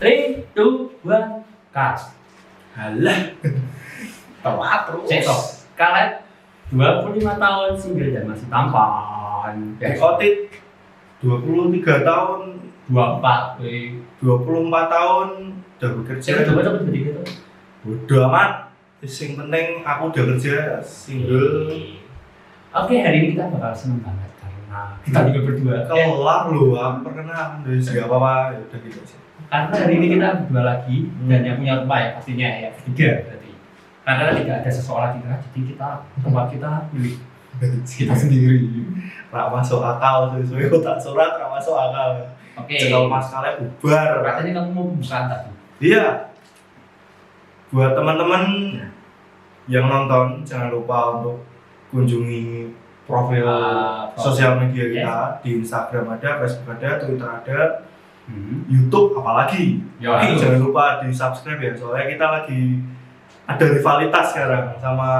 3, 2, 1, cut. Halah. Telat terus. Cekok. Kalian 25 tahun single dan masih tampan. Otit 23 tahun, 24. Wih. 24 tahun udah bekerja. Saya coba begitu. Bodo amat. Yang penting aku udah kerja single. Oke, hari ini kita bakal seneng banget karena kita juga berdua. Kelar loh, aku perkenalan dari segala apa-apa. Ya udah gitu aja. Karena hari ini kita berdua lagi dan yang punya rumah ya pastinya ya ketiga berarti. Karena tidak ada seseorang di tengah, jadi kita rumah kita milik kita sendiri. Rak masuk akal sesuai kotak surat, rak masuk akal. Oke. Kalau mas kalian bubar. Katanya kamu mau bukaan tadi. Iya. Buat teman-teman yang nonton, jangan lupa untuk kunjungi profil sosial media kita di Instagram ada, Facebook ada, Twitter ada, YouTube apalagi. Jangan lupa di subscribe ya, soalnya kita lagi ada rivalitas sekarang sama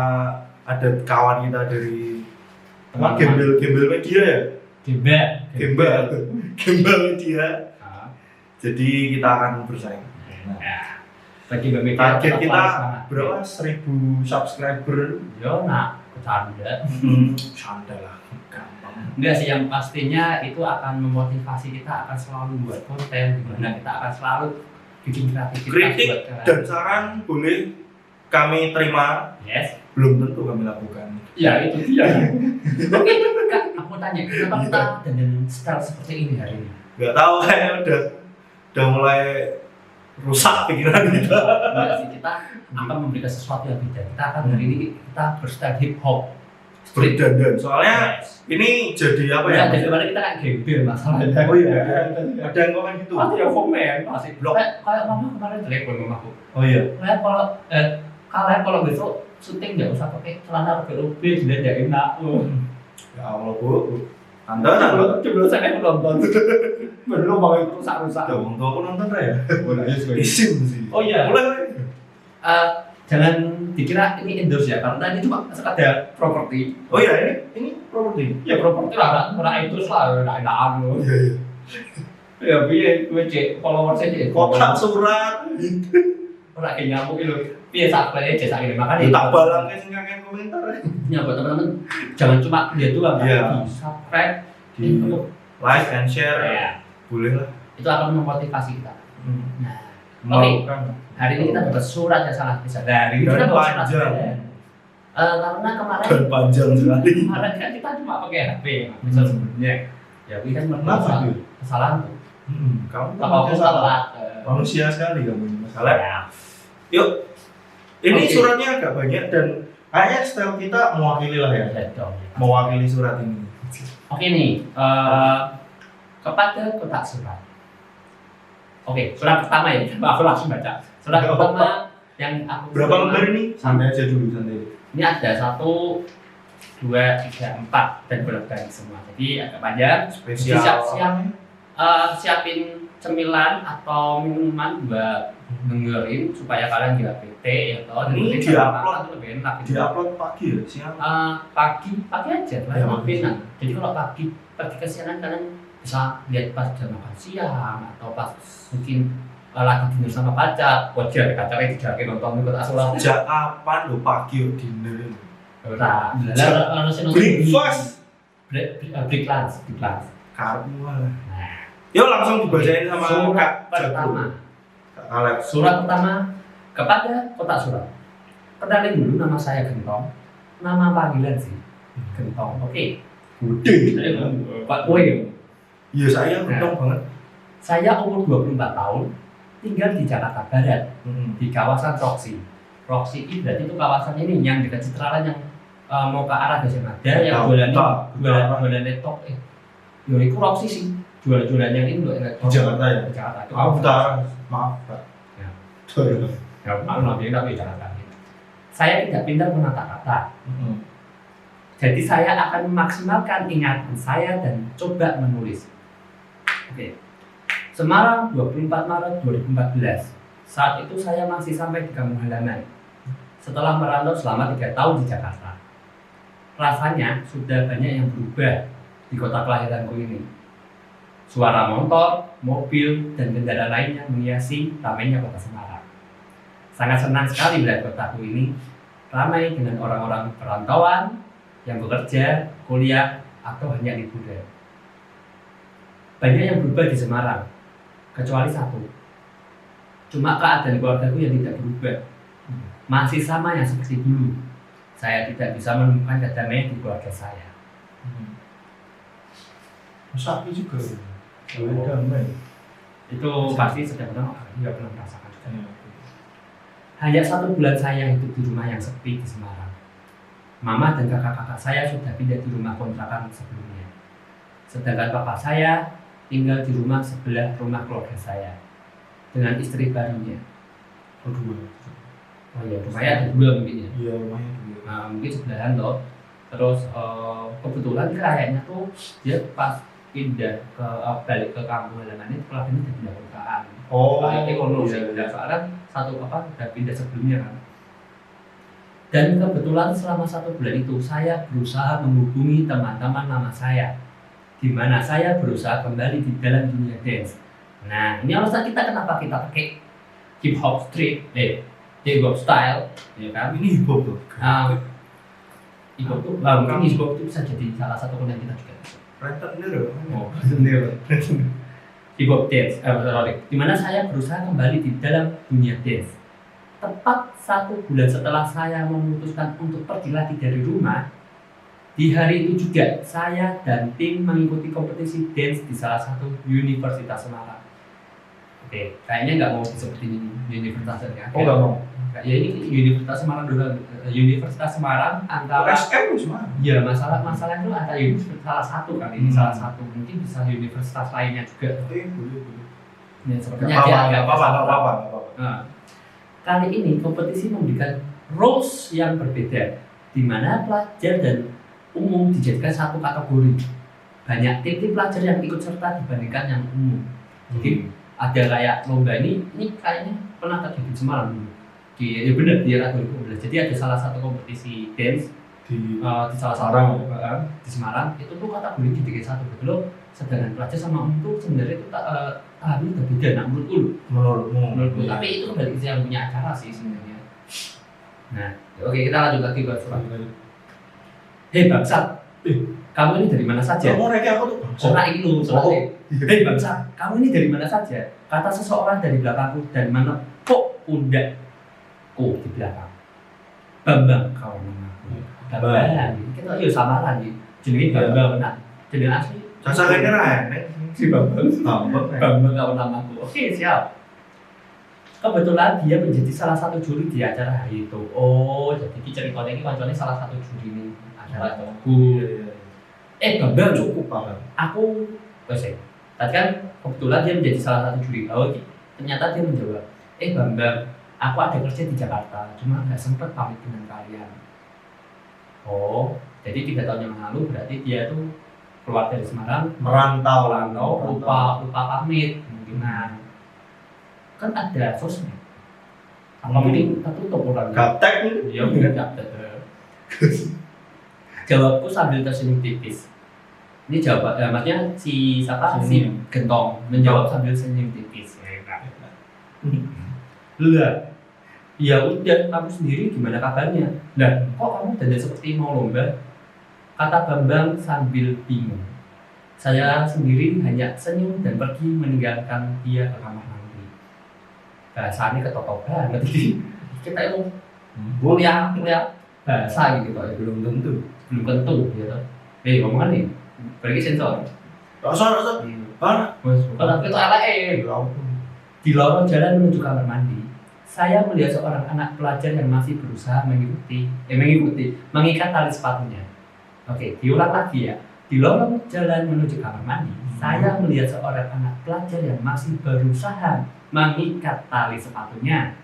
ada kawan kita dari Gembel Media ya. Gembel Media. Jadi kita akan bersaing. Bagi Mbak Media Target kita berapa? 1000 subscriber. Yo nak bercanda. Canda lah, gampang. Enggak sih, yang pastinya itu akan memotivasi kita akan selalu buat konten di mana kita akan selalu bikin kreativitas Kritik buat kalian. dan saran boleh kami terima. Yes. Belum tentu kami lakukan. Ya itu dia. Oke, Kak, aku tanya kenapa kita dengan style seperti ini hari ini? Gak tahu kayaknya udah mulai rusak pikiran kita. Enggak sih, kita akan memberikan sesuatu yang beda. Kita akan hari ini kita berstyle hip hop. Berdandan. Soalnya ini jadi apa ya? Jadi mana kita kayak gembel masalahnya. Oh iya, ada yang ngomong gitu. Pasti ya komen, pasti Blok. Kayak mama kemarin telepon mamaku. Oh iya. Kalian kalau besok syuting nggak usah pakai celana OB jadi nggak enak. Ya Allah bu. Anda Coba saya nonton. Belum banget rusak-rusak. Dong, aku nonton ya. Boleh aja sebagai Isim sih. Oh iya. Mulai. Jangan dikira ini endorse ya, karena ini cuma sekadar properti. Oh iya, ini properti. Ya properti lah, nggak itu lah, nggak anu. Iya iya. Ya biar gue cek follower saya cek. Kotak surat. Orang kayak nyamuk itu. Biar saklenya cek sakit makanya. Tak balang ke sing kakek komentar. Ya buat teman-teman, jangan cuma dia doang, Iya. di subscribe, Di untuk like and share. ya, Boleh lah. itu akan memotivasi kita. Nah, Melakukan. hari ini kita dapat surat yang sangat besar. Hari ini Dan kita dapat surat panjang. beda. Karena kemarin Dan panjang sekali. kemarin kan kita cuma pakai HP, bisa sebenarnya. Ya, ini kan Kenapa tuh? kesalahan tuh. Kamu Apa aku salah? manusia sekali kamu masalah. Ya. Yuk. Ini Oke. suratnya agak banyak dan kayaknya style kita mewakili lah ya. Ya, dong. Mewakili surat ini. Oke nih, kepada kotak surat. Oke, surat pertama ya, aku langsung baca. Surat Gak pertama yang aku Berapa terima, lembar ini? Santai aja dulu, santai. ini ada 1, 2, 3, 4 dan bolak-balik semua. Jadi agak panjang. Spesial. Siap-siap siapin cemilan atau minuman buat dengerin supaya kalian gak bete ya toh. Ini Dengerin diupload. sambil makan tuh lebih enak gitu. Di-upload pagi ya, siang. Pagi aja lah Ya, lebih pagi. enak. Jadi kalau pagi kesiangan kalian bisa lihat pas jam makan siang atau pas mungkin lagi dinner sama pacar, wajar pacarnya dijaga nonton ikut asulah. Sejak kapan lo pagi yuk dinner? Ora, lalu saya nonton Breakfast. break lunch. Karbu lah. Nah, Yuk langsung dibacain sama surat Kak pertama. Kak Alex. Surat pertama kepada kotak surat. Kenalin dulu, nama saya Gentong. Nama panggilan sih Gentong. Oke. Gede. Pak Boy. Iya saya gentong banget. Saya umur 24 tahun, tinggal di Jakarta Barat, di kawasan Roxy. Roxy ini berarti itu kawasannya ini yang dekat Citraland yang mau ke arah Gajah Mada yang jualan laptop. Yo itu Roxy sih. Jualan yang ini loh Di Jakarta ya? Di Jakarta. Itu Aku utara. Maaf Pak. Ya. Sorry. Ya, maklum lah, dia nggak Jakarta. Saya tidak pintar menata kata. Jadi saya akan memaksimalkan ingatan saya dan coba menulis. Oke. Semarang 24 Maret 2014. Saat itu saya masih sampai di kampung halaman. Setelah merantau selama 3 tahun di Jakarta. Rasanya sudah banyak yang berubah di kota kelahiranku ini. Suara motor mobil, dan kendaraan lainnya menghiasi ramainya kota Semarang. Sangat senang sekali melihat kotaku ini ramai dengan orang-orang perantauan yang bekerja, kuliah, atau hanya liburan. Banyak yang berubah di Semarang, kecuali satu. Cuma keadaan keluargaku yang tidak berubah. Masih sama yang seperti dulu. Saya tidak bisa menemukan kedamaian di keluarga saya. Sapi juga. Oh. Damai. Itu pasti sudah pernah merasakan juga. Hanya 1 bulan saya hidup di rumah yang sepi di Semarang. Mama dan kakak-kakak saya sudah pindah di rumah kontrakan sebelumnya. Sedangkan papa saya tinggal di rumah sebelah rumah keluarga saya dengan istri barunya. Oh iya, rumahnya ada 2 mungkin ya. Iya, rumahnya 2. Nah, mungkin sebelahan loh. Terus kebetulan kayaknya tuh dia pas pindah ke balik ke kampung halamannya keluarganya udah pindah kontrakan. Kayaknya kono sih, soalnya udah pindah sebelumnya kan. Dan kebetulan selama 1 bulan itu saya berusaha menghubungi teman-teman lama saya, di mana saya berusaha kembali di dalam dunia dance. Nah, ini alasan kita kenapa kita pakai hip hop hip hop style, ya kan? Ini hip hop tuh. Hip hop tuh, mungkin hip hop itu bisa jadi salah satu konten kita juga. Rentenir. Hip hop dance, di mana saya berusaha kembali di dalam dunia dance. Tepat 1 bulan setelah saya memutuskan untuk pergi lagi dari rumah, di hari itu juga saya dan tim mengikuti kompetisi dance di salah satu universitas Semarang. Oke, kayaknya nggak mau disebutin universitasnya. Oh, nggak mau. Ya ini Universitas Semarang dulu. Universitas Semarang antara SKM Semarang. Ya masalah itu antara universitas salah satu kan ini salah satu, mungkin bisa universitas lainnya juga. Boleh. Ya, sepertinya dia Nggak apa-apa. Nah, kali ini kompetisi memberikan roles yang berbeda, di mana pelajar dan umum dijadikan satu kategori. Banyak tim pelajar yang ikut serta dibandingkan yang umum. Jadi ada kayak lomba ini kayaknya pernah terjadi di Semarang dulu. Ya benar di era 2015. Jadi ada salah satu kompetisi dance di salah satu di Semarang, itu tuh kategori dibikin satu gitu loh. Sedangkan pelajar sama umum tuh sebenarnya itu tahapannya udah beda. Nah menurutku. Tapi itu kembali ke yang punya acara sih sebenarnya. Nah, oke, kita lanjut lagi ke surat. Hei bangsat, kamu ini dari mana saja? Kamu reka aku tuh. Surat ini lu, suratnya. Hei bangsat, kamu ini dari mana saja? Kata seseorang dari belakangku dan menepuk pundakku di belakang. Bambang kau namaku. Bambang. Kita yo samaran iki. Jenenge Bambang benar. Jenenge asli. Sasarene ra Si Bambang. Bambang kau namaku. Oke, siap. Kebetulan dia menjadi salah satu juri di acara hari itu. Oh, jadi ceritanya ini wancone salah satu juri ini acara itu. Bambang cukup paham. Aku tadi kan kebetulan dia menjadi salah satu juri. Oh, ternyata dia menjawab, Bambang, aku ada kerja di Jakarta, cuma nggak sempat pamit dengan kalian. Oh, jadi 3 tahun yang lalu berarti dia tuh keluar dari Semarang, merantau, lupa pamit kemungkinan. Kan ada sosmed. Apa ini tertutup orang? Gaptek ini? Iya, bener gaptek. Jawabku sambil tersenyum tipis. Ini maksudnya si Gentong menjawab sambil senyum tipis. Lah, ya udah, kamu sendiri gimana kabarnya? Lah, kok kamu dandan seperti mau lomba? Kata Bambang sambil bingung. Saya sendiri hanya senyum dan pergi meninggalkan dia ke kamar mandi. Bahasanya ketotok banget ini. Kita itu kuliah bahasa gitu kok, belum tentu gitu. Ngomongan nih, pergi sensor. Rasa. Kalau itu LE. Di lorong jalan menuju kamar mandi, saya melihat seorang anak pelajar yang masih berusaha mengikat tali sepatunya. Oke, diulang lagi ya. Di lorong jalan menuju kamar mandi, saya melihat seorang anak pelajar yang masih berusaha mengikat tali sepatunya.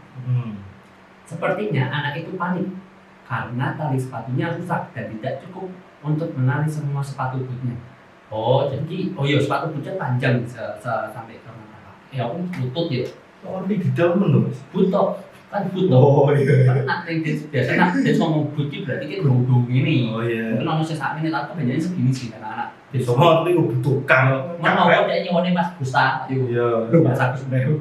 Sepertinya anak itu panik karena tali sepatunya rusak dan tidak cukup untuk menali semua sepatu bootnya. Sepatu bootnya panjang sampai ke mana? Ya aku lutut ya. Oh, ini di dalam menurut. Butok. kan but Oh iya. kan nak biasa nak dia ngomong but itu berarti kita dong ini Oh iya. mungkin orang sesak ini tapi kebanyakan segini sih anak-anak Semua itu butuhkan. mana mau dia nyewone Mas Gusta yuk Iya. lu bahasa aku sebenarnya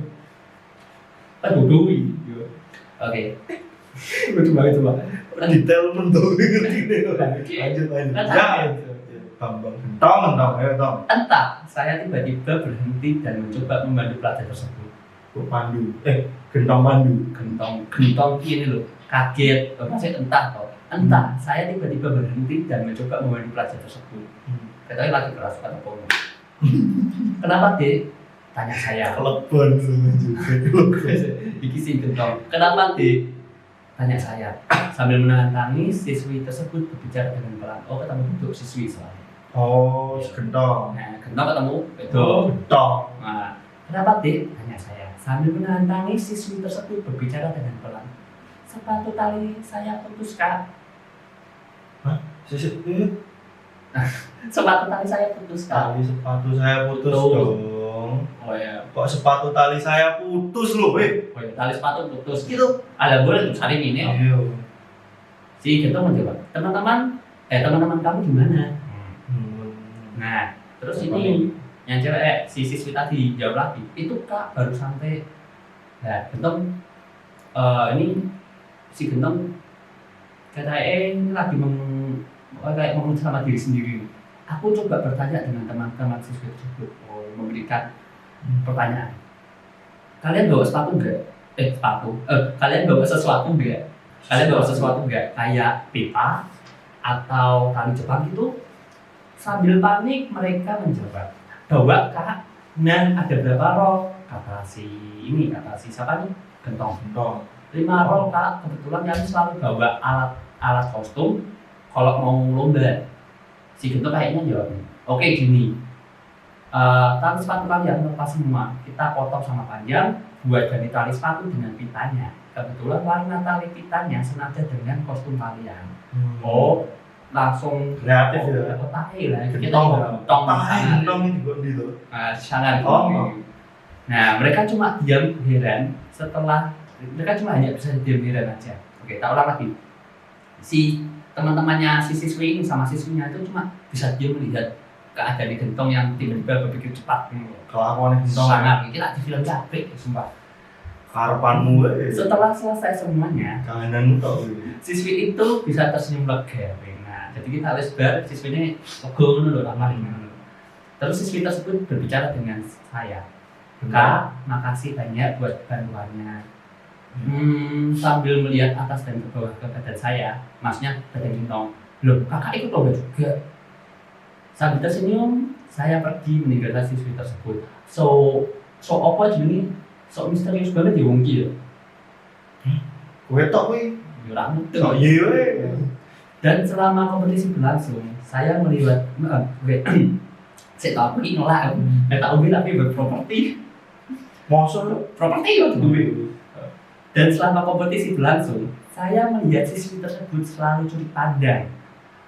kan dudui oke lucu banget coba Detail mentok ngerti deh. Lanjut. Kan Ya. Bambang. Tong, ayo tong. entah saya tiba-tiba berhenti dan mencoba membantu pelajar tersebut Pandu. Gentong pandu. gentong ini loh kaget maksudnya entah saya tiba-tiba berhenti dan mencoba membantu pelajar tersebut katanya lagi keras kata pono kenapa dek tanya saya Kelebon juga. iki sih gentong kenapa dek tanya saya sambil menahan tangis siswi tersebut berbicara dengan pelan ketemu duduk siswi soalnya Oh, gentong. nah gentong ketemu Gentong. nah kenapa dek tanya saya sambil menahan tangis siswi tersebut berbicara dengan pelan sepatu tali saya putus kak Sisi sepatu tali saya putus kak tali sepatu saya putus Tuh. dong. oh ya Kok sepatu tali saya putus loh, tali sepatu putus Gitu. ada boleh tuh cari ini Iya. si kita menjawab teman-teman kamu gimana nah terus ini yang cewek si siswi tadi jawab lagi itu kak baru sampai nah gentong ini si gentong katanya ini lagi kayak ngomong sama diri sendiri aku coba bertanya dengan teman-teman siswi tersebut memberikan pertanyaan kalian bawa sepatu enggak? Kalian bawa sesuatu enggak? Kayak pipa atau tali Jepang gitu? Sambil panik mereka menjawab, bawa kak. Nah ada berapa roll? Kata si siapa nih? Gentong. 5 roll kak. Kebetulan kami selalu bawa alat kostum kalau mau lomba. Si Gentong kayaknya jawabnya, oke gini. Tali sepatu kalian lepas semua, kita potong sama panjang, buat ganti tali sepatu dengan pitanya. Kebetulan warna tali pitanya senada dengan kostum kalian. Langsung Kreatif ya. otaknya lah. Kita Gentong ini juga gitu. sangat. Nah mereka cuma diam heran setelah mereka cuma hanya bisa diam heran aja. Oke, tak ulang lagi. Si teman-temannya si siswi ini sama siswinya itu cuma bisa diam melihat keadaan Gentong yang tiba-tiba berpikir cepat. Kelakuan Gentong Sangat, kita di film capek, sumpah. harapanmu Setelah selesai semuanya, kangenanmu tau siswi itu bisa tersenyum lega. Nah, jadi kita harus siswi ini lega dulu lah paling. Terus siswi tersebut berbicara dengan saya. Kak, makasih banyak buat bantuannya. Sambil melihat atas dan ke bawah ke badan saya, maksudnya badan Gentong. Loh, kakak ikut lomba juga. Sambil tersenyum, saya pergi meninggalkan siswi tersebut. So apa jenenge? So misterius banget ya wong iki ya. Kowe tok kuwi. Ya ora ngerti. Oh iya we. Dan selama kompetisi berlangsung, saya melihat saya tahu ini nolak. Saya tahu tapi berproperti. Mosok Properti yo duwe. Dan selama kompetisi berlangsung, saya melihat siswi tersebut selalu curi pandang.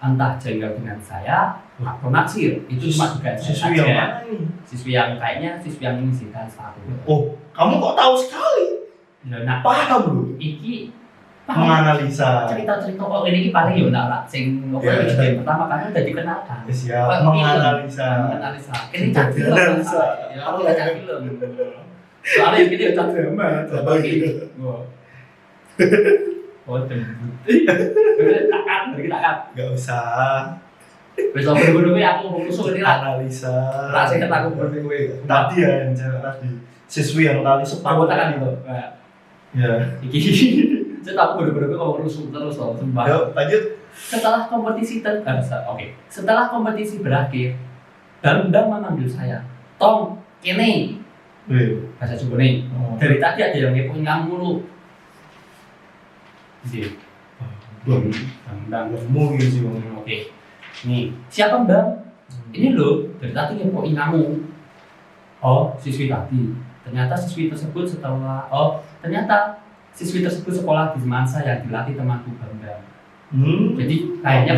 Entah jengkel dengan saya atau naksir. Itu cuma juga siswi yang mana ini? Siswi yang kayaknya siswi yang ini sih kan satu. Oh, kamu kok tahu sekali? Nah, Paham lu? iki Menganalisa. cerita-cerita kok ini paling yo nak sing Iya. yang pertama kan udah dikenalkan. Siap, menganalisa. Menganalisa. Ini cak film. Analisa. Ya, aku cak film. Soalnya yang gini cak drama, cak bagi. Oh, takkan. Gak usah. Wis opo dulu aku rusuh ini lah. Analisa. Rasanya aku berarti kowe. Tadi ya yang cewek tadi. Siswi yang tadi Aku sepatu tekan itu. Ya. Iki saya tahu bener-bener kok rusuh terus loh, sumpah. Yuk, lanjut. Setelah kompetisi Setelah kompetisi berakhir, Bambang memanggil saya. Tong, kene. Wih. Bahasa Jawa nih. Dari tadi ada yang ngepoin kamu mulu. Jadi, Bambang. Ngomong gitu sih, ngomong. Oke. Nih, siapa Bang? Ini loh, dari tadi ngepoin kamu. Oh, siswi tadi. Ternyata siswi tersebut ternyata siswi tersebut sekolah di Semansa yang dilatih temanku Bambang. Jadi kayaknya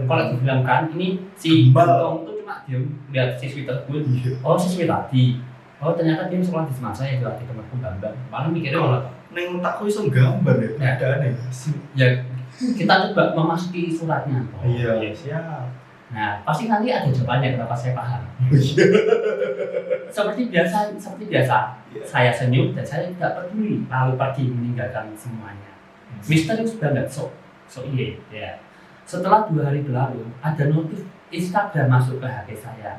kalau dibilangkan ini si Gentong itu cuma dia lihat siswi tersebut. Oh, siswi tadi. Oh, ternyata dia sekolah di Semansa yang dilatih temanku Bambang. Malah mikirnya neng otakku iso gambar ya. Ya. Keadaannya. Ya kita coba memasuki suratnya. Iya, siap. Nah, pasti nanti ada jawabannya kenapa saya paham. Seperti biasa, saya senyum dan saya tidak peduli lalu pergi meninggalkan semuanya. Misteri sudah nggak so iya ya. Setelah 2 hari berlalu, ada notif Instagram masuk ke HP saya.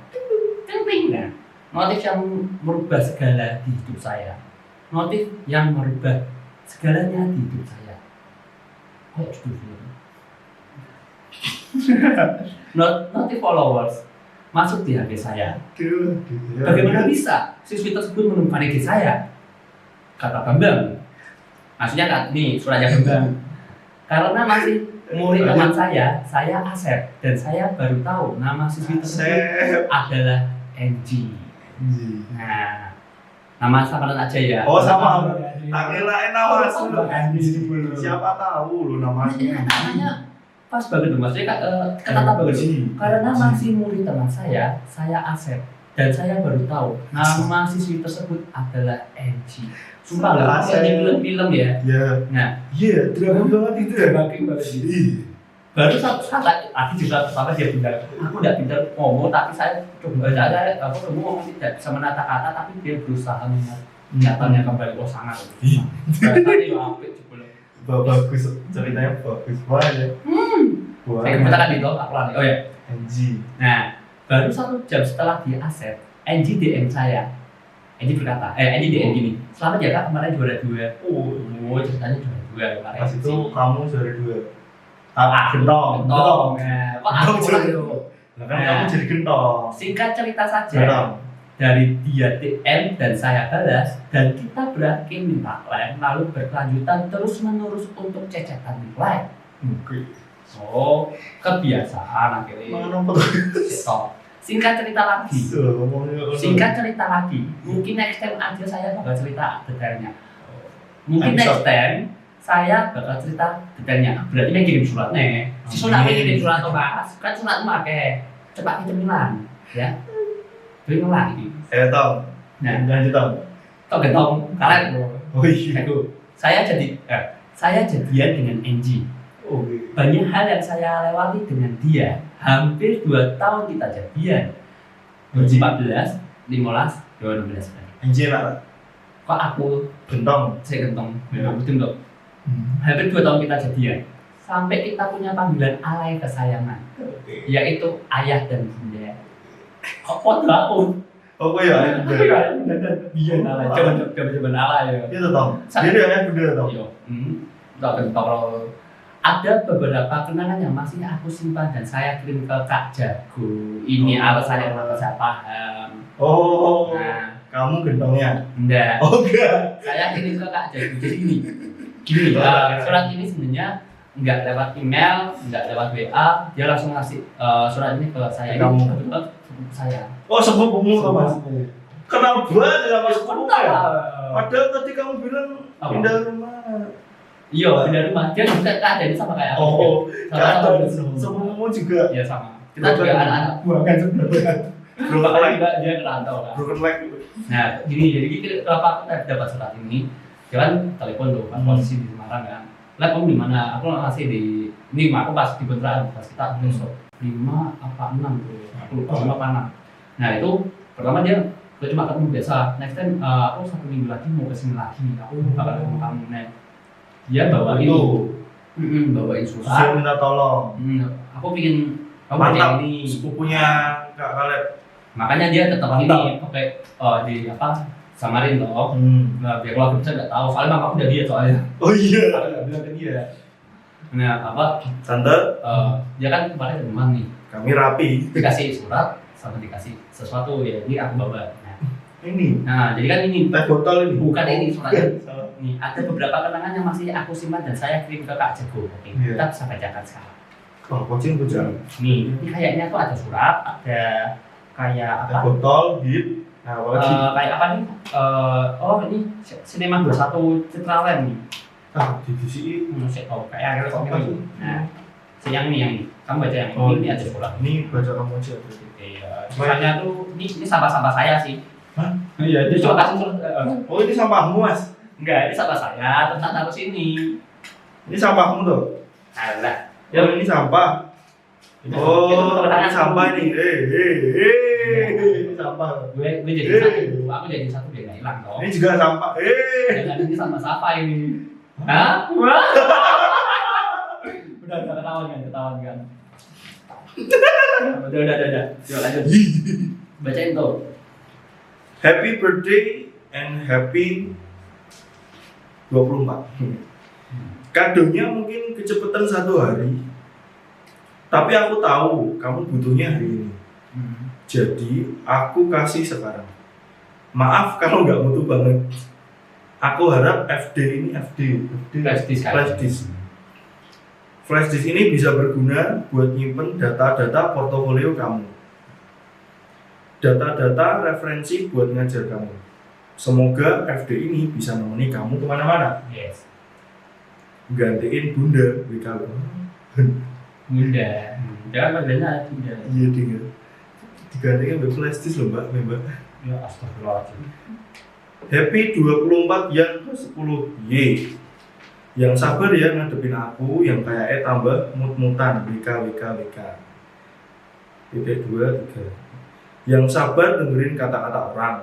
Ting. Nah, notif yang merubah segala di hidup saya. Notif yang merubah segalanya di hidup saya. Kok judul notif followers masuk di HP saya. Bagaimana bisa siswi tersebut menemukan IG saya? Kata Bambang. Maksudnya kan, nih suratnya Bambang. Karena masih murid teman saya Asep dan saya baru tahu nama siswi tersebut adalah NG. Nah, nama samaran aja ya. Oh sama. Tak kirain nama siapa tahu lu namanya. Namanya pas banget loh, maksudnya kata bagus. Karena masih murid teman saya Asep dan saya baru tahu nama siswi tersebut adalah NG. Sumpah loh, ini film ya. Iya. Nah, iya, drama banget itu ya. Baru satu saat tadi juga sampai dia pintar. Aku tidak pintar ngomong, tapi saya coba aja ngomong tidak bisa menata kata, tapi dia berusaha mengingatnya kembali. Oh sangat. Bahasanya apik jebol. Bagus, ceritanya bagus banget. Saya kita kan itu aku lari. Oh ya. NG. Nah, baru 1 jam setelah dia Asep, NG DM saya. NG berkata, NG DM gini. Selamat ya kak, kemarin juara 2. Oh, ceritanya juara 2 kemarin. Pas itu kamu juara 2. Gentong. Nah, Kok aku kurang itu? kan kamu jadi gentong. Singkat cerita saja. Dari dia DM dan saya balas dan kita berakhir minta like lalu berkelanjutan terus menerus untuk cecetan di like. So kebiasaan akhirnya. Stop. Singkat cerita lagi. Mungkin next time aja saya bakal cerita detailnya. Mungkin next time saya bakal cerita detailnya. Berarti dia kirim suratnya. Si surat kirim surat atau bahas. Kan surat pakai cepat cemilan, ya. Beli lagi. Tong. Nah, lanjut Tong. Tok gentong kalian. Oh iya. Saya jadian dengan NG. Oh, banyak hal yang saya lewati dengan dia. Hampir 2 tahun kita jadian. 2014, 15, 2016. Anjir lah. Kok aku gentong? Saya gentong. Betul dong. Hampir 2 tahun kita jadian. Sampai kita punya panggilan alay kesayangan, yaitu ayah dan bunda. Kok tahun? Oh iya, ayah bunda dan biar alay. Coba alay ya. Itu Tong. Dia ayah bunda Tong. Iya. Tak gentong. Ada beberapa kenangan yang masih aku simpan dan saya kirim ke Kak Jago. Ini alasannya kenapa saya paham. Oh, nah, kamu gentongnya? Enggak. Oh enggak. Saya kirim ke Kak Jago. Jadi gini, surat ini sebenarnya enggak lewat email, enggak lewat WA. Dia langsung ngasih surat ini ke saya. Ini kebetulan sepupu saya. Oh sepupumu Mas. Kenal banget sama sepupumu ya? Padahal tadi kamu bilang pindah rumah. Iya, pindah rumah. Dia juga keadaan sama kayak aku. Oh, sama sepupumu juga. Iya sama. Kita juga anak-anak buah kan sebenarnya. Broken leg juga dia kerantau kan. Broken leg. Nah, gini jadi kenapa aku dapat surat ini? Dia kan telepon tuh, kan posisi di Semarang kan. Lah kamu di mana? Aku masih di ini aku pas di Bundaran pas kita besok 5 apa 6 tuh. Aku lupa 5 apa 6. Nah, itu pertama dia cuma ketemu biasa. Next time aku 1 minggu lagi mau kesini lagi. Aku bakal ketemu kamu nih. Dia bawain bawain surat. Saya minta tolong. Aku pingin mantap ini sepupunya Kak Kaleb. Makanya dia tetap ini pakai di apa samarin loh. Nah, biar keluarga bisa nggak tahu. Soalnya mama udah dia soalnya. Oh iya. Aku nggak bilang ke dia. Nah apa? Tante. Dia kan kemarin di rumah nih. Kami rapi. Dikasih surat sama dikasih sesuatu ya. Ini aku bawa. Ini. Nah jadi kan ini. Teh botol ini. Bukan ini suratnya. Nih ada beberapa kenangan yang masih aku simpan dan saya kirim ke Kak Jago. Oke, kita bisa bacakan sekarang. Oh, kucing bujang. Nih, ini kayaknya tuh ada surat, ada kayak apa? Botol, hit. Nah, kayak apa nih? Oh ini Cinema 21 Citraland nih. Di sini. Saya tahu kayak akhirnya kok ini. Nah, yang ini. Kamu baca yang ini ada surat. Ini baca kamu aja. Iya. Suratnya tuh ini sampah-sampah saya sih. Hah? Iya, dia cuma kasih surat. Oh ini sampahmu Mas? Enggak, ini sampah saya, terus tak taruh sini. Ini sampahmu tuh. Alah. Oh, ini sampah. Oh, ini sampah ini. Ini sampah. Gue jadi satu, aku jadi satu biar nggak hilang toh. Ini juga sampah. Jangan ini sama siapa ini? Hah? Wah. Udah ketahuan kan? Udah. Yuk lanjut. Bacain tuh. Happy birthday and happy 24. Kadonya mungkin kecepatan 1 hari. Tapi aku tahu kamu butuhnya hari ini. Jadi aku kasih sekarang. Maaf kalau nggak butuh banget. Aku harap FD Flash disk. Flash disk ini bisa berguna buat nyimpen data-data portofolio kamu. Data-data referensi buat ngajar kamu. Semoga FD ini bisa nemenin kamu kemana-mana. Yes. Gantiin Bunda WKW. Bunda. Jangan panggilnya Bunda. Iya ding. Digantikan dengan flash disk loh mbak. Ya astagfirullahaladzim. Happy 24 yang ke-10. Ye. Yang sabar ya ngadepin aku yang kayaknya tambah mut-mutan WK. Titik 2, 3. Yang sabar dengerin kata-kata orang.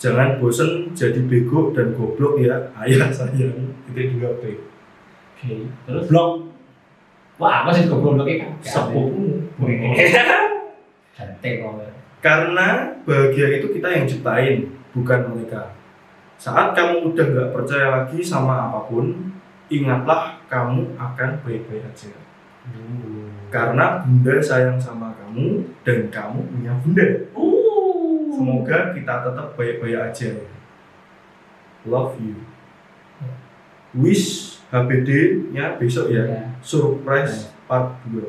Jangan bosen jadi bego dan goblok ya ayah sayang. Titik 2 P. Oke. Terus? Blok. Wah, apa sih goblok kan? Sepupu. Cantik kok. Karena bahagia itu kita yang ciptain, bukan mereka. Saat kamu udah gak percaya lagi sama apapun, ingatlah kamu akan baik-baik aja. Karena Bunda sayang sama kamu dan kamu punya Bunda. Semoga kita tetap baik-baik aja. Love you. Wish HBD-nya besok ya. Iya. Surprise part 2.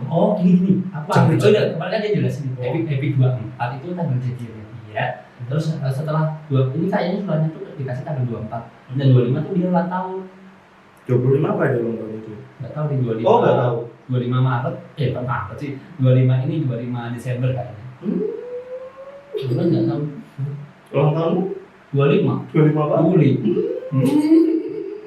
Oh gini apa? Jangan. Oh udah kemarin kan dia jelasin happy 24 itu tanggal jadinya dia. Terus setelah ini kayaknya suratnya tuh dikasih tanggal 24 dan 25 tuh dia ulang tahun. 25 apa ya ulang tahun itu? Nggak tahu di 25. Oh nggak tahu. 25 Maret, bukan Maret sih. 25 ini 25 Desember kayaknya. Bukan nggak tahu. Ulang tahunmu? 25. 25 apa? Juli.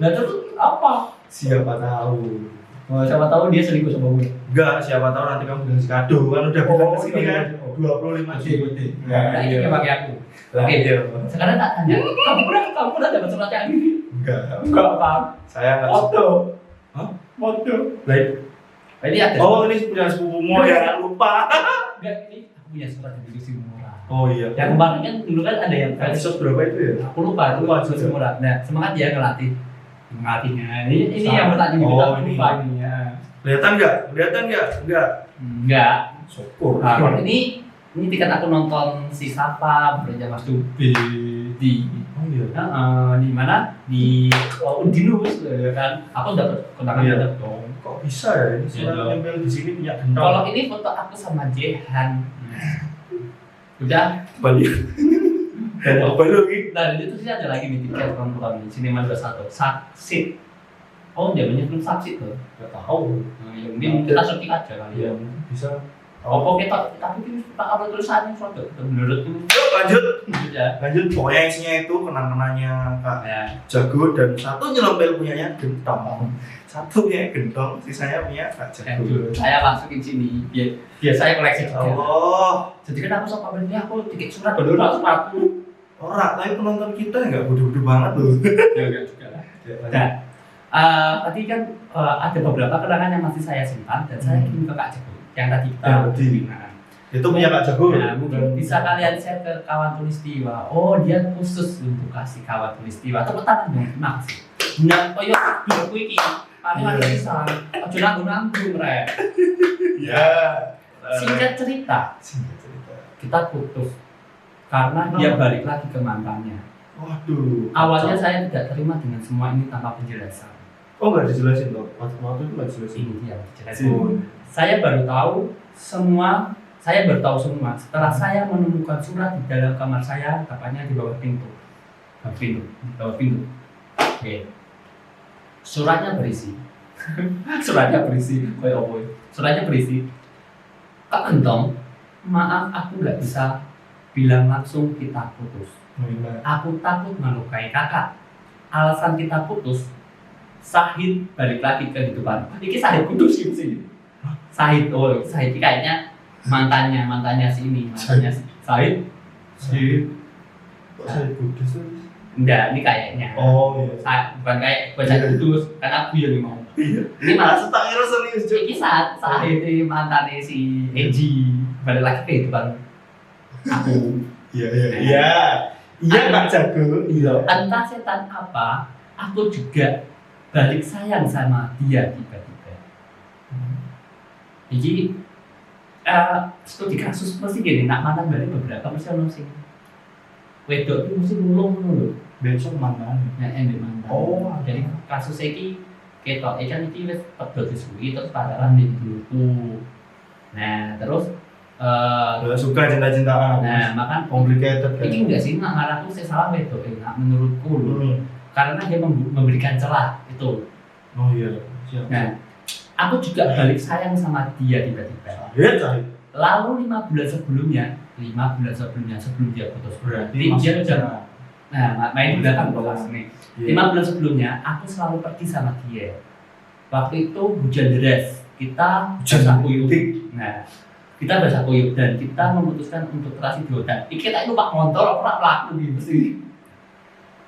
Nah terus apa? Siapa tahu. Oh, siapa tahu dia selingkuh sama gue. Enggak, siapa tahu nanti kamu dikasih kado kan udah bilang kesini kan. 25 JWT. Nah, ini yang pakai aku. Oke, sekarang tak tanya, kamu pernah dapat surat kayak gini? Enggak apa. Saya enggak. Foto. Hah? Foto. Baik. Ini ada. Oh, ini punya sepupumu ya, lupa. Enggak, ini aku punya surat dari si murah. Oh iya. Yang kemarin kan dulu kan ada yang Episode berapa itu ya? aku lupa itu si murah. Nah, semangat ya ngelatihnya. Ini yang bertanya gitu, Oh, aku ini. lupa ini ya. Kelihatan enggak? Enggak. Syukur. Nah, ini tiket aku nonton si Sapa Belajar Mas Dubi di Oh iya. di mana di Undinus kan aku dapat kondangan Iya. dapat dong. Kok bisa ya? Ini surat Iya. nempel di sini punya gendong. Kalau ini foto aku sama Jehan. Udah. balik. Apa lagi? Nah itu sih ada lagi nih tiket nonton Cinema 21 Saksit. Oh zamannya belum Saksit tuh. Enggak tahu. Nah, ya mungkin kita searching aja kali ya. Iya, bisa. Oh kita tapi kita upload tulisannya foto menurutku. Yuk lanjut. Ya. Lanjut, pokoknya isinya itu kenang-kenannya Kak Ya. Jago dan satu nyelempel punyanya Gentong. Satu punya Gentong, sisanya punya Kak Jago. Saya masukin sini biar saya koleksi juga. Allah. Jadi kan aku sama ini aku tiket surat dulu langsung aku. Ora, tapi penonton kita nggak bodoh-bodoh banget loh. Ya enggak juga lah. Nah, tadi kan ada beberapa kenangan yang masih saya simpan dan saya kirim ke Kak Jago yang tadi kita Yang tadi. Nah, Itu punya Kak Jago. Nah, mungkin bisa kalian share ke kawan tulistiwa. Oh, dia khusus untuk kasih kawan tulistiwa. Tepuk tangan dong, makasih. Nah, koyo dulu iki. Paling ada bisa. Aja nanggung rek. Ya. Singkat cerita, kita putus karena dia balik lagi ke mantannya. Waduh. Awalnya saya tidak terima dengan semua ini tanpa penjelasan. Oh nggak dijelasin loh. Waktu itu nggak dijelasin. Ini dia dijelasin. Saya baru tahu semua setelah saya menemukan surat di dalam kamar saya, tepatnya di bawah pintu. Di bawah pintu. Oke. Suratnya berisi. Suratnya berisi. Kak Gentong, maaf aku nggak bisa bilang langsung kita putus. Aku takut melukai kakak. alasan kita putus, Sahid balik lagi ke kehidupan. Ini Sahid kudus sih. Sahid, Sahid kayaknya mantannya si ini, mantannya si Sahid. Kok saya kudus? Enggak, ini kayaknya. Oh iya. Bukan kayak baca kudus, kan aku yang mau. Ini malah tak kira serius Cuk. ini Sahid ini mantannya si Eji balik lagi ke kehidupan aku. Iya Kak Jago. Iya. Entah setan apa, aku juga balik sayang sama dia tiba-tiba. Jadi studi kasus mesti gini, nak mantan balik beberapa mesti ono sing wedok itu mesti ngulung dulu. Besok mantan. Endek mantan. Oh, jadi kasus iki ketok kan iki wis pedot disuwi terus pacaran di duluku. Nah, terus suka cinta-cintaan. nah, makan complicated kan. ini enggak sih, ngarahku saya salah wedok enggak menurutku loh. Karena dia memberikan celah itu. Oh iya. Siap. Nah, aku juga balik sayang sama dia tiba-tiba. Cahit. Lalu 5 bulan sebelumnya sebelum dia putus Berarti dia udah main di belakang kelas nih. Iya. 5 bulan sebelumnya aku selalu pergi sama dia. Waktu itu hujan deras, kita basah kuyup. Nah, kita basah kuyup dan kita memutuskan untuk terasi di hotel. Kita itu pak motor apa pelaku gitu sih.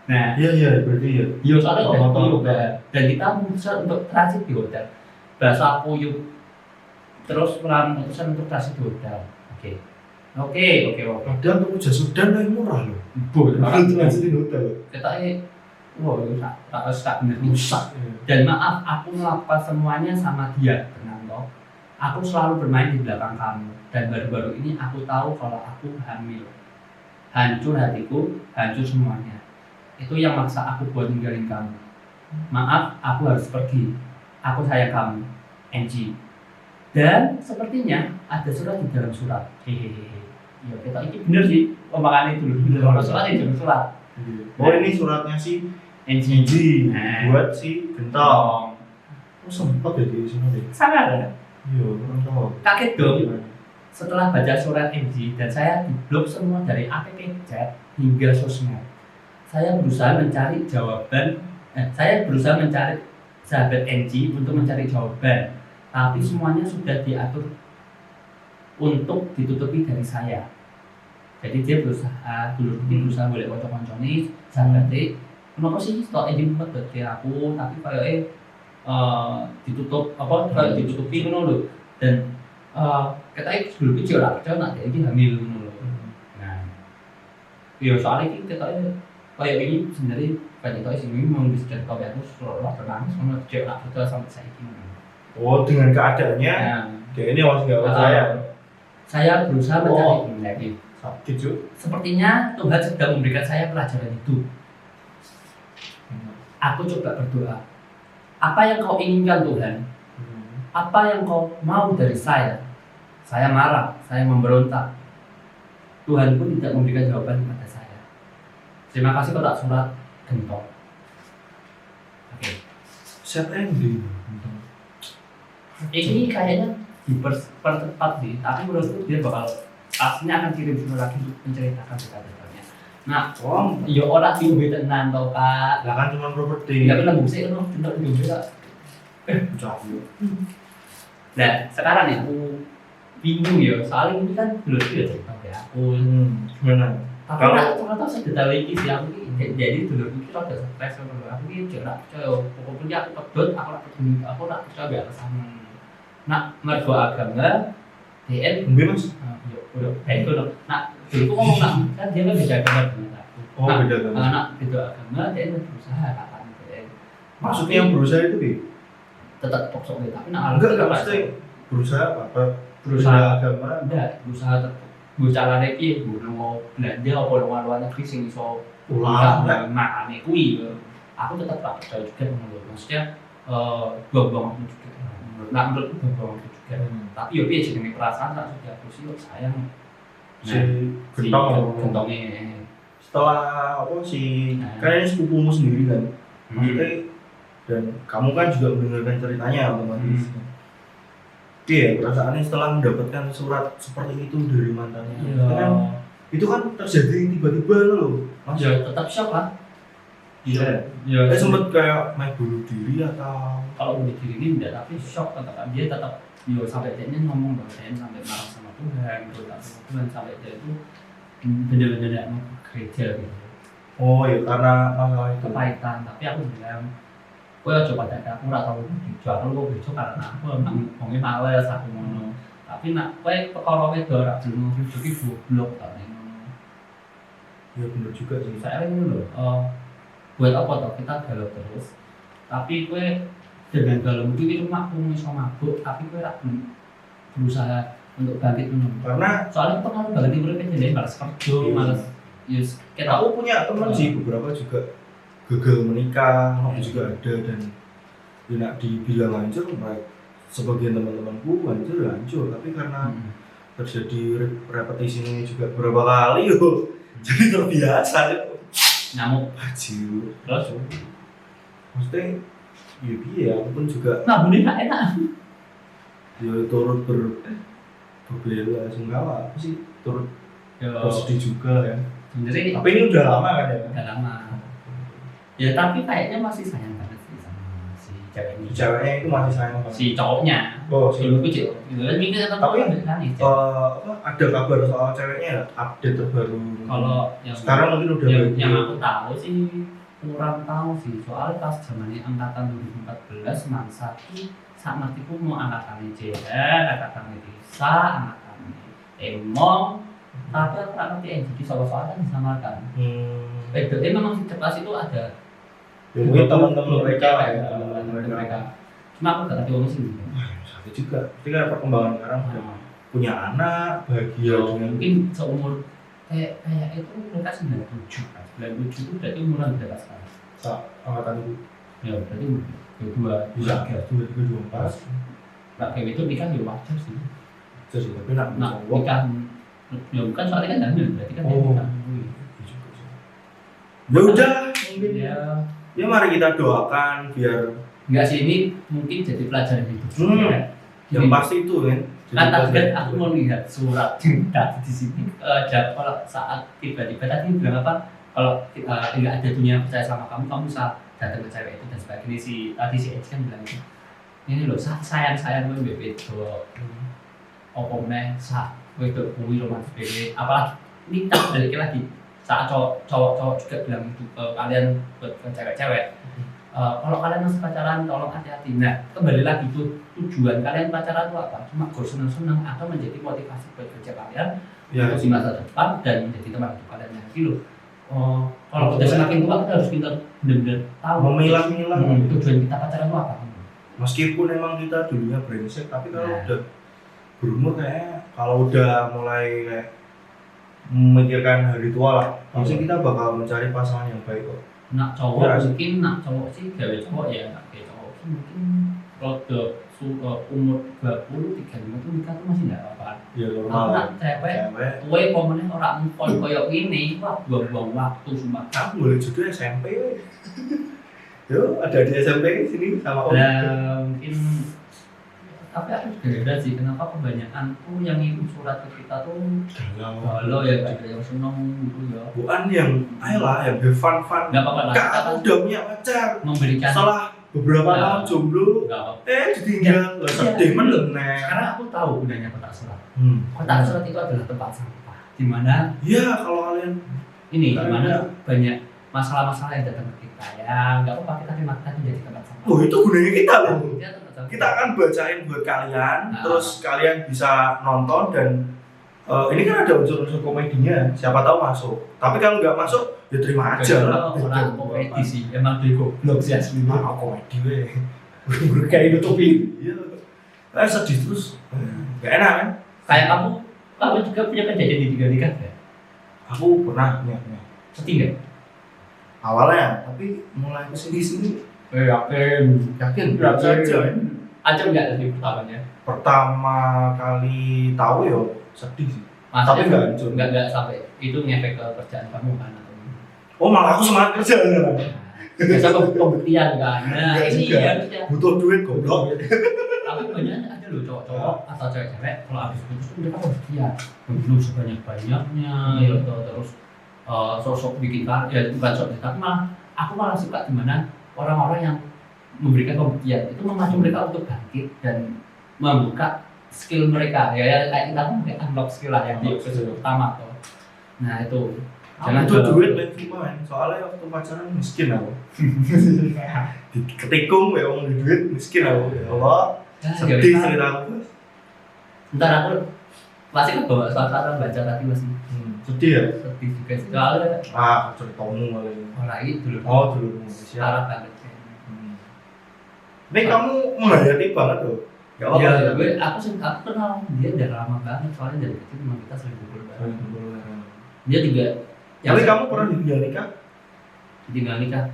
Nah, Iya berarti ya. yo soalnya Oh, udah motor. kuyup dan kita memutuskan untuk terasi di hotel. Basah kuyup. Terus memutuskan untuk terasi di hotel. Oke. Padahal untuk jas Sudan lebih murah loh. Boleh. Itu lanjutin hotel. Kita ini, tak bener rusak. Dan maaf, aku melakukan semuanya sama dia, tenang toh. Aku selalu bermain di belakang kamu. Dan baru-baru ini aku tahu kalau aku hamil. Hancur hatiku, hancur semuanya. Itu yang maksa aku buat ninggalin kamu. Maaf, aku harus pergi. Aku sayang kamu, Angie. Dan sepertinya ada surat di dalam surat. Hehehe. Ya kita ini bener sih, pemakannya itu bener. Kalau surat di dalam surat. Oh ini suratnya si Angie. buat si Gentong. Oh sempat ya di sini. Sangat ada. Iya, kurang tahu. Kaget dong setelah baca surat MG dan saya diblok semua dari APK chat hingga sosmed. Saya berusaha mencari sahabat MG untuk mencari jawaban, tapi semuanya sudah diatur untuk ditutupi dari saya. Jadi dia berusaha boleh kocok-kocok nih sahabatnya. Kenapa sih kok MG membuat aku tapi kayak ditutup kayak ditutupi loh dan katanya dulu kecil lah percaya nak jadi hamil loh. Nah, ya soalnya kita kayak ini sebenarnya banyak tahu sih ini mau bisa jadi aku selalu bernangis sama cewek nak percaya sampai saya ini. Oh dengan keadaannya dia ini masih nggak percaya. Saya berusaha mencari lagi. Sakit cuy. Sepertinya Tuhan sedang memberikan saya pelajaran hidup. Aku coba berdoa. Apa yang kau inginkan Tuhan? Apa yang kau mau dari saya? Saya marah, saya memberontak. Tuhan pun tidak memberikan jawaban kepada saya. Terima kasih kotak surat Gentong. Oke. Siapa yang di? Ini kayaknya dipercepat sih, tapi menurutku dia bakal pastinya akan kirim surat lagi untuk menceritakan cerita-ceritanya. Nah, ya orang di UB tenan toh Pak. Lah kan cuma properti. Enggak pernah bukti loh, bentuk di UB tak. Jauh. Nah, sekarang ya aku bingung ya, soalnya ini kan belum dia cerita ya aku. Gimana? Tapi Kalau- nak ternyata saya detail lagi sih aku ini jadi dulu itu ada stres sama aku ini jangan percaya pokoknya aku pedot aku nak percaya biar sama nak mergo agama DN Mungkin mas? udah itu loh nak dulu aku ngomong nak kan dia kan beda agama dengan aku Oh beda kan? anak beda agama DN berusaha katanya DN Maksudnya yang berusaha itu bi? tetap toksok tapi nak Enggak maksudnya berusaha apa? Berusaha. agama? enggak berusaha cara iki mau belanja apa luar negeri sing iso Ulang. nah ane kuwi aku tetap tak percaya juga menurut maksudnya buang-buang waktu juga menurutku buang-buang waktu juga tapi yo piye jenenge perasaan tak sudah aku sih sayang Si Gentong. gentongnya Setelah apa si kayaknya sepupumu sendiri kan? Maksudnya dan kamu kan juga mendengarkan ceritanya otomatis. Iya, perasaannya setelah mendapatkan surat seperti itu dari mantannya. Itu kan terjadi tiba-tiba loh. Mas. ya tetap shock lah Iya. Sempet kayak main bunuh diri atau kalau bunuh diri ini enggak, tapi shock tetap dia tetap sampai dia ngomong bahwa dia sampai marah sama Tuhan, berdoa sama Tuhan, sampai dia itu benar-benar mau ke gereja gitu. Oh ya karena masalah itu Kepahitan, tapi aku bilang kowe aja pada aku ora tau dijual lu besok karena aku emang wonge males aku ngono. Tapi nak kowe perkara wedo ora gelem rujuki goblok ta ning ngono. ya bener juga sih. Saya ngono lho. Buat apa toh kita galau terus. Tapi kowe dengan galau itu cuma aku iso mabuk, tapi kowe ora berusaha untuk bangkit ngono. Karena Soalnya pengaruh banget urip jadi males kerja, males yes kita aku punya teman sih beberapa juga gagal menikah, aku juga ada dan tidak dibilang hancur, sebagian teman-temanku hancur, tapi karena terjadi repetisi ini juga beberapa kali jadi terbiasa nyamuk baju terus maksudnya ya aku pun juga ngabune gak enak ya turut berbela sungkawa apa sih turut bersedih juga ya sebenarnya tapi ini udah lama kan ya udah lama ya tapi kayaknya masih sayang banget sih sama si cewek ini. Ceweknya itu masih sayang banget. Si cowoknya. Oh, si dulu gitu. Mikir tapi nangis. Ada kabar soal ceweknya update terbaru. Kalau yang sekarang mungkin udah yang aku tahu sih kurang tahu sih soal pas zamannya angkatan 2014 mangsa sama tipu mau angkatan JR, angkatan Desa, angkatan Emong. Tapi aku nggak ngerti jadi soal-soal kan disamarkan. Bedanya memang di kelas itu ada mungkin teman-teman mereka ya, teman-teman mereka. Cuma aku nggak ngerti orang sih. Sama juga. Ketika perkembangan sekarang punya anak, bahagia dengan mungkin seumur kayak itu mereka 97 kan. 97 itu berarti umuran berapa sekarang? Angkatan itu. Ya berarti kedua bisa 23 24. Nah kayak itu nikah ya wajar sih. Jadi tapi nak nikah ya bukan soalnya kan hamil berarti kan nikah. Ya udah mungkin ya mari kita doakan biar enggak sih ini mungkin jadi pelajaran hidup. Yang pasti itu kan. Tadi aku mau lihat surat yang tadi di sini. Kalau saat tiba-tiba tadi bilang apa? Kalau nggak ada dunia percaya sama kamu bisa datang ke cewek itu dan sebagainya. Tadi si Eci kan bilang itu. Ini loh sayang gue bebedo. Opong nih sak bebedo kuwi romantis banget. Apalagi ini tak balik lagi. Saat cowok juga bilang itu kalian buat cewek-cewek kalau kalian masih pacaran tolong hati-hati. Nah kembali lagi tujuan kalian pacaran itu apa? Cuma senang-senang atau menjadi motivasi buat kerja kalian untuk di masa depan dan menjadi teman hidup kalian yang gitu. Kalau udah semakin tua kita harus pintar benar-benar tahu memilah-milah tujuan kita pacaran itu apa. Meskipun emang kita dulunya brengsek tapi kalau udah berumur kayaknya kalau udah mulai kayak memikirkan hari tua lah, pasti kita bakal mencari pasangan yang baik kok. Nak cowok mungkin nak cowok sih gawe cowok ya, kayak cowok sih mungkin kalau umur 20 35 itu nikah tuh masih enggak apa-apa. Ya normal. Nak cewek kowe komennya orang mukon koyo ini, wah buang-buang waktu cuma. Aku boleh juga SMP. Yo, ada di SMP sini sama Om. Mungkin tapi aku juga sih kenapa kebanyakan tuh yang ngirim surat ke kita tuh galau ya kayak yang seneng gitu ya. Bukan yang ayolah yang have fun. Enggak apa-apa lah. Aku udah punya pacar. Memberikan setelah beberapa tahun jomblo. Ditinggal. Sedih meneh. Sekarang aku tahu gunanya kotak surat. Kotak surat itu adalah tempat sampah. Di mana? Iya, kalau kalian ini di mana banyak masalah-masalah yang datang ke kita ya. Enggak apa-apa kita terima kasih jadi tempat sampah. Oh, itu gunanya kita loh. Kita akan bacain buat kalian, terus kalian bisa nonton dan ini kan ada unsur-unsur komedinya, siapa tahu masuk. Tapi kalau nggak masuk, ya terima aja lah. Orang komedi sih, emang dia goblok sih asli. Komedi weh. Kayak nutupi. Iya. Sedih terus, nggak enak kan? Kayak kamu juga punya kejadian di 3 nikah ya? Aku pernah punya. Sedih nggak? Awalnya, tapi mulai kesini. Yakin. Aja nggak dari pertamanya? Pertama kali tahu ya sedih sih. Tapi nggak sampai itu ngefek ke kerjaan kamu kan? Oh malah aku semangat kerja. Biasa pembuktian kan? Nah ini harusnya butuh duit goblok. Tapi banyak ada loh cowok-cowok atau cewek-cewek kalau habis putus tuh mereka pembuktian. Belum sebanyak-banyaknya, terus sosok bikin karya, bukan sosok tapi malah aku malah suka gimana orang-orang yang memberikan pembuktian itu memacu mereka untuk bangkit dan membuka skill mereka ya kayak kita kan unlock skill lah yang di episode pertama tuh. Nah itu jangan tuh duit main main soalnya waktu pacaran miskin aku. Ketikung ya orang di duit miskin aku. Ya Allah. Sedih cerita aku. Ntar aku masih kebawa suasana baca tadi masih sedih ya? Sedih juga sih soalnya ceritamu kali orang itu dulu dulu siapa banget ini kamu menghayati banget tuh ya aku kenal dia udah lama banget soalnya dari kecil memang kita sering kumpul bareng dia juga tapi kamu pernah ditinggal nikah? Ditinggal nikah?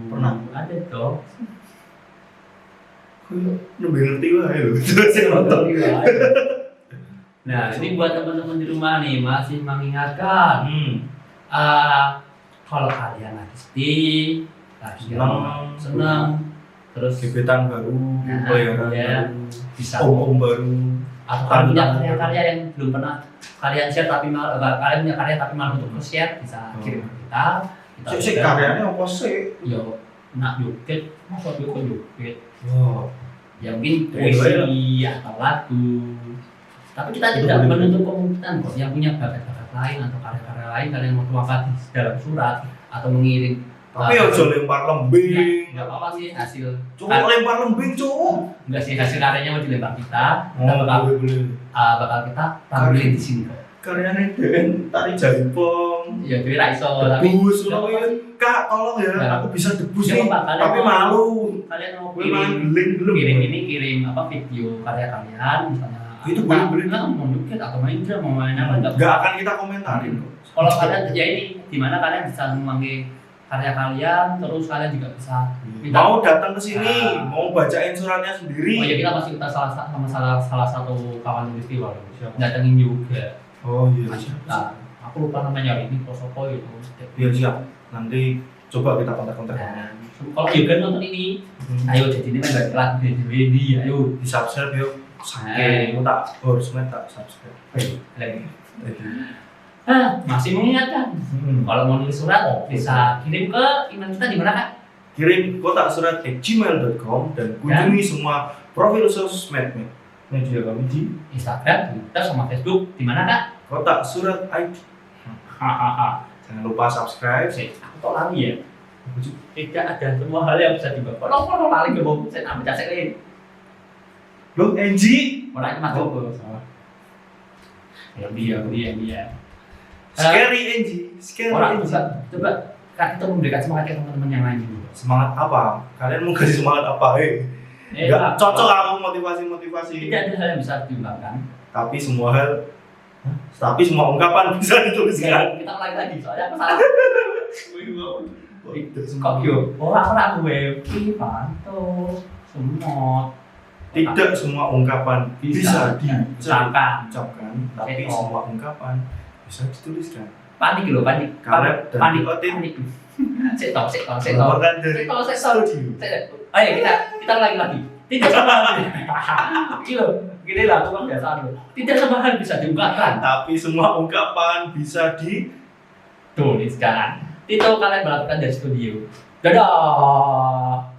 Pernah? Ada dong lebih ngerti lah ya loh nah ini buat teman-teman di rumah nih masih mengingatkan kalau kalian lagi sedih lagi senang terus gebetan baru pelayaran baru bisa om baru atau kalian punya karya-karya yang belum pernah kalian share tapi kalian punya karya tapi malu untuk share bisa kirim ke kita sih karyanya apa sih? Yo nak joget masa joget ya mungkin puisi atau lagu tapi kita tidak menutup kemungkinan kok yang punya bakat-bakat lain atau karya-karya lain kalian mau tuangkan di dalam surat atau mengirim tapi harus lempar lembing nggak apa-apa sih hasil cowok lempar lembing cowok enggak sih hasil karyanya mau dilempar kita boleh bakal kita tampilin di sini kok karyanya Den tari jaipong ya jadi raiso debus kak tolong ya aku bisa debus nih tapi malu kalian mau kirim apa video karya kalian misalnya itu boleh mau nyukit atau main drum mau main apa nggak akan kita komentarin kalau kalian ya ini dimana kalian bisa memanggil karya kalian terus kalian juga bisa mau datang ke sini mau bacain suratnya sendiri oh ya kita pasti kita salah satu kawan industri walau datengin juga iya nah, aku lupa namanya ini Kosoko itu iya siap nanti coba kita kontak-kontak kalau juga nonton ini ayo jadi ini kan gak lagu di ayo di subscribe yuk aku tak harus minta subscribe masih mengingatkan kalau mau nulis surat bisa kirim ke email kita di mana kak? Kirim kotaksurat@gmail.com dan kunjungi semua profil sosmed media kami di Instagram, Twitter, sama Facebook di mana kak? Kotak Surat ID. Jangan lupa subscribe. Aku kok lali ya? Tidak ada semua hal yang bisa dibawa. Kalau lali ke bawah saya ambil casek lain. Loh, Enji? Orang masuk ke dia. Scary Enji, scary. Orang coba kak itu memberikan semangat ke teman-teman yang lain dulu. Semangat apa? Kalian mau kasih semangat apa? Enggak cocok aku motivasi. Tidak ada hal yang bisa diungkapkan. Tapi semua ungkapan bisa dituliskan. Kita ulangi lagi soalnya aku salah. Kok yo? Orang gue panto semut. Tidak semua ungkapan bisa diucapkan, tapi semua ungkapan bisa dituliskan. Panik. Panik. Sik tong. Ayo kita lagi. Tidak semua hal. Gini lah, tukang biasa loh. Tidak semua hal bisa diungkapkan, tapi semua ungkapan bisa dituliskan. Itu kalian melakukan dari studio. Dadah.